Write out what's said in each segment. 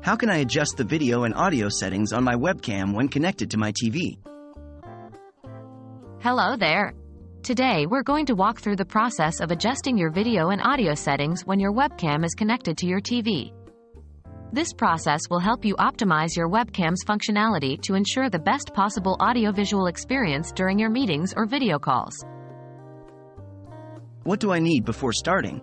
How can I adjust the video and audio settings on my webcam when connected to my TV? Hello there. Today we're going to walk through the process of adjusting your video and audio settings when your webcam is connected to your TV. This process will help you optimize your webcam's functionality to ensure the best possible audio-visual experience during your meetings or video calls. What do I need before starting?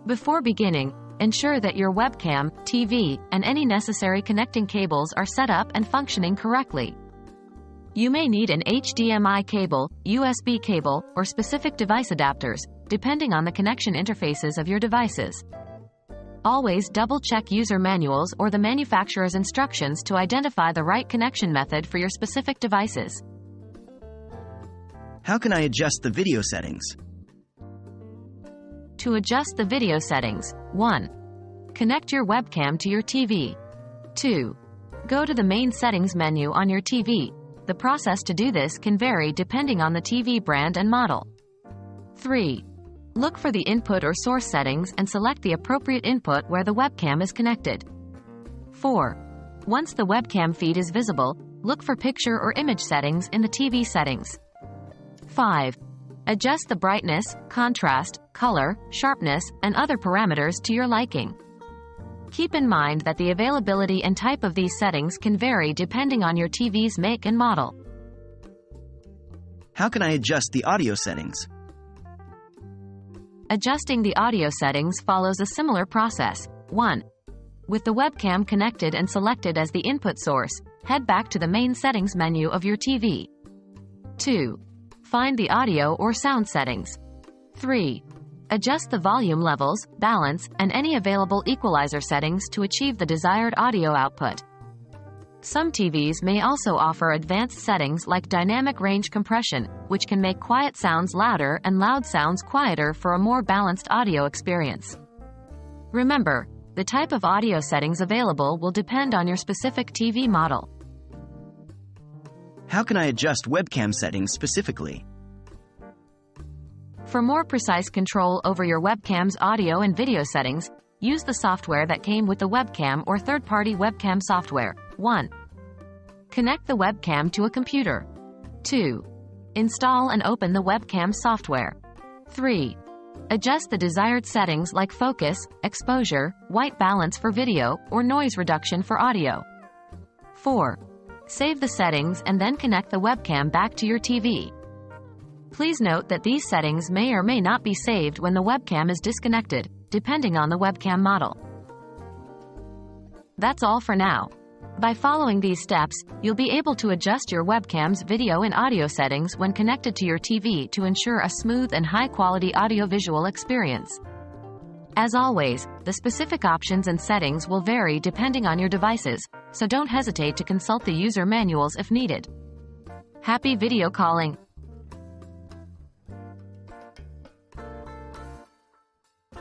Before beginning, ensure that your webcam, TV, and any necessary connecting cables are set up and functioning correctly. You may need an HDMI cable, USB cable, or specific device adapters, depending on the connection interfaces of your devices. Always double-check user manuals or the manufacturer's instructions to identify the right connection method for your specific devices. How can I adjust the video settings? To adjust the video settings, 1. Connect your webcam to your TV. 2. Go to the main settings menu on your TV. The process to do this can vary depending on the TV brand and model. 3. Look for the input or source settings and select the appropriate input where the webcam is connected. 4. Once the webcam feed is visible, look for picture or image settings in the TV settings. 5. Adjust the brightness, contrast, color, sharpness, and other parameters to your liking. Keep in mind that the availability and type of these settings can vary depending on your TV's make and model. How can I adjust the audio settings? Adjusting the audio settings follows a similar process. 1. With the webcam connected and selected as the input source, head back to the main settings menu of your TV. 2. Find the audio or sound settings. 3. Adjust the volume levels, balance, and any available equalizer settings to achieve the desired audio output. Some TVs may also offer advanced settings like dynamic range compression, which can make quiet sounds louder and loud sounds quieter for a more balanced audio experience. Remember, the type of audio settings available will depend on your specific TV model. How can I adjust webcam settings specifically? For more precise control over your webcam's audio and video settings, use the software that came with the webcam or third-party webcam software. 1. Connect the webcam to a computer. 2. Install and open the webcam software. 3. Adjust the desired settings like focus, exposure, white balance for video, or noise reduction for audio. 4. Save the settings and then connect the webcam back to your TV. Please note that these settings may or may not be saved when the webcam is disconnected, depending on the webcam model. That's all for now. By following these steps, you'll be able to adjust your webcam's video and audio settings when connected to your TV to ensure a smooth and high-quality audiovisual experience. As always, the specific options and settings will vary depending on your devices, so don't hesitate to consult the user manuals if needed. Happy video calling!